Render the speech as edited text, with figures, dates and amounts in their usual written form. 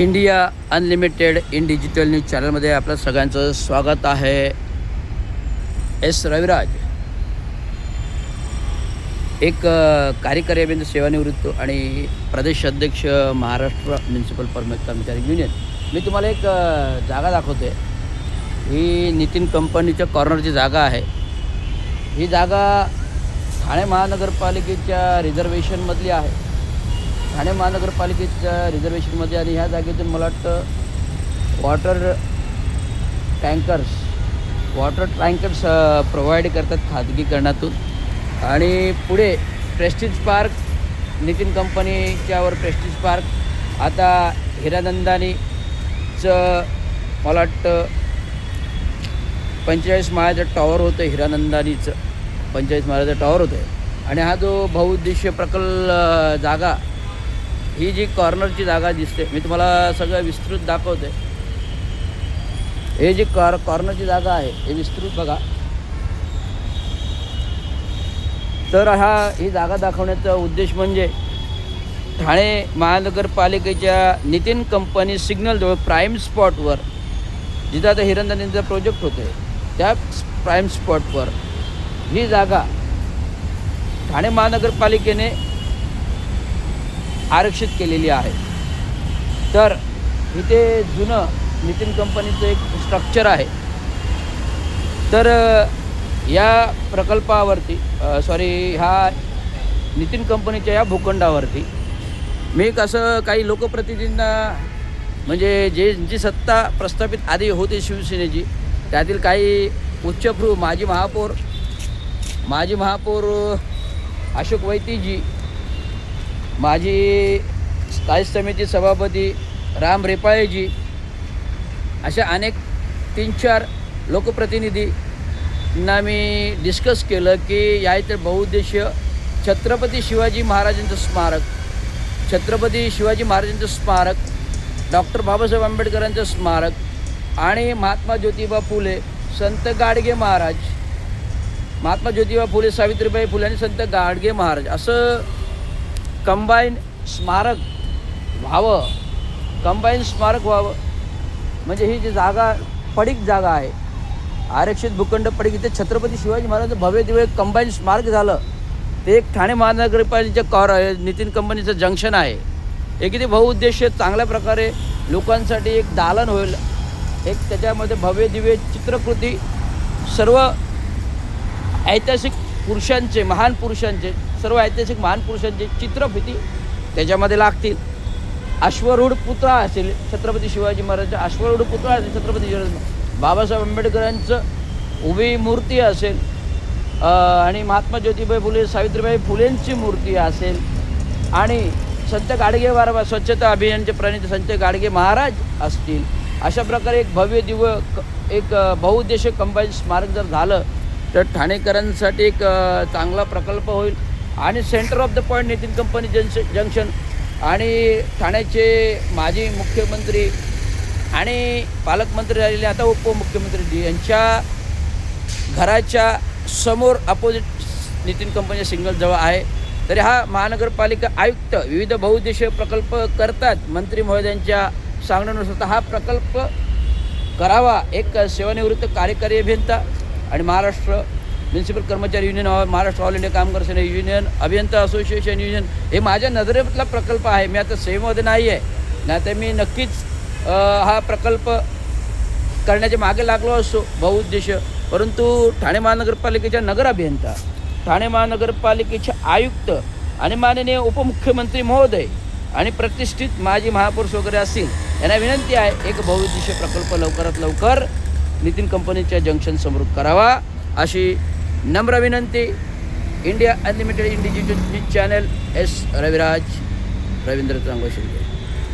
India unlimited in digital news चॅनलमध्ये आपलं सगळ्यांचं स्वागत आहे. एस रविराज एक कार्यकारी अभियंता सेवानिवृत्त आणि प्रदेश अध्यक्ष महाराष्ट्र म्युनिसिपल कर्मचारी युनियन. मी तुम्हाला एक जागा दाखवते. ही नितीन कंपनीच्या कॉर्नरची जागा आहे. ही जागा ठाणे महानगरपालिकेच्या रिझर्वेशनमधली आहे. ठाणे महानगरपालिकेच्या रिझर्वेशनमध्ये आणि ह्या जागेतून मला वाटतं वॉटर टँकर्स प्रोव्हाइड करतात खाजगीकरणातून. आणि पुढे प्रेस्टिज पार्क, नितीन कंपनीच्यावर प्रेस्टिज पार्क, आता हिरानंदानीचं मला वाटतं 45 माळ्याचं टॉवर होतं. हिरानंदानीचं 45 माळ्याचं टॉवर होतं. आणि हा जो बहुउद्देशीय जागा, ही जी कॉर्नरची जागा दिसते, मी तुम्हाला सगळं विस्तृत दाखवते. हे जी कॉर्नरची जागा आहे हे विस्तृत बघा. तर ही जागा दाखवण्याचा उद्देश म्हणजे ठाणे महानगरपालिकेच्या नितीन कंपनी सिग्नलजवळ प्राईम स्पॉटवर, जिथं आता हिरनंदानीचा प्रोजेक्ट होतो आहे, त्या प्राईम स्पॉटवर ही जागा ठाणे महानगरपालिकेने आरक्षित केलेली आहे. तर इथे जुनं नितीन कंपनीचं एक स्ट्रक्चर आहे. तर या प्रकल्पावरती ह्या नितीन कंपनीच्या या भूखंडावरती मी एक असं काही लोकप्रतिनिधींना, म्हणजे जी सत्ता प्रस्थापित आधी होती शिवसेनेची, त्यातील काही उच्चभ्रू माजी महापौर अशोक वैतीजी, माजी स्थायी समिती सभापती राम रेपाळेजी, अशा अनेक 3-4 लोकप्रतिनिधींना मी डिस्कस केलं की या इथे बहुउद्देशीय छत्रपती शिवाजी महाराजांचं स्मारक, डॉक्टर बाबासाहेब आंबेडकरांचं स्मारक आणि महात्मा ज्योतिबा फुले, संत गाडगे महाराज, महात्मा ज्योतिबा फुले, सावित्रीबाई फुले आणि संत गाडगे महाराज असं कंबाईन स्मारक व्हावं. म्हणजे ही जी जागा पडीक जागा आहे, आरक्षित भूखंड पडीक, इथे छत्रपती शिवाजी महाराजांचं भव्य दिव्य कंबाईन स्मारक झालं. ते एक ठाणे महानगरपालिकेच्या नितीन कंपनीचं जंक्शन आहे. एक इथे बहुउद्देशीय चांगल्या प्रकारे लोकांसाठी एक दालन होईल. एक त्याच्यामध्ये भव्य दिव्य चित्रकृती, सर्व ऐतिहासिक महान पुरुषांचे चित्रफिती त्याच्यामध्ये लागतील. अश्वरूढ पुतळा असेल छत्रपती शिवाजी महाराजांचा, अश्वरूढ पुतळा असेल छत्रपती शिवाजी, बाबासाहेब आंबेडकरांचं उभी मूर्ती असेल, आणि महात्मा ज्योतिबाई फुले, सावित्रीबाई फुलेंची मूर्ती असेल, आणि संत गाडगे महाराज स्वच्छता अभियानचे प्रणेते संत गाडगे महाराज असतील. अशा प्रकारे एक भव्य दिव्य एक बहुउद्देशीय कंबाईन स्मारक जर झालं तर ठाणेकरांसाठी एक चांगला प्रकल्प होईल. आणि centre of the point Nitin company junction, आणि ठाण्याचे माजी मुख्यमंत्री आणि पालकमंत्री राहिलेले आता उपमुख्यमंत्री यांच्या घराच्या समोर अपोजिट नितीन कंपनीच्या सिग्नलजवळ आहे. तरी हा महानगरपालिका आयुक्त विविध बहुउद्देशीय प्रकल्प करतात. मंत्री महोदयांच्या सांगण्यानुसार हा प्रकल्प करावा. एक सेवानिवृत्त कार्यकारी अभियंता आणि महाराष्ट्र म्युनिसिपल कर्मचारी युनियन, महाराष्ट्र ऑल इंडिया कामगार सेना युनियन, अभियंता असोसिएशन युनियन, हे माझ्या नजरेतला प्रकल्प आहे. मी आता सेवेमध्ये नाही आहे, नाही तर मी नक्कीच हा प्रकल्प करण्याच्या मागे लागलो असतो बहुउद्देशीय. परंतु ठाणे महानगरपालिकेच्या नगर अभियंता, ठाणे महानगरपालिकेचे आयुक्त आणि माननीय उपमुख्यमंत्री महोदय आणि प्रतिष्ठित माजी महापौर वगैरे असतील, यांना विनंती आहे एक बहुउद्देशीय प्रकल्प लवकरात लवकर नितीन कंपनीच्या जंक्शन समोर करावा, अशी नम्र विनंती. India unlimited in digital news channel, S Raviraj, Ravindra चांगोशिंदे.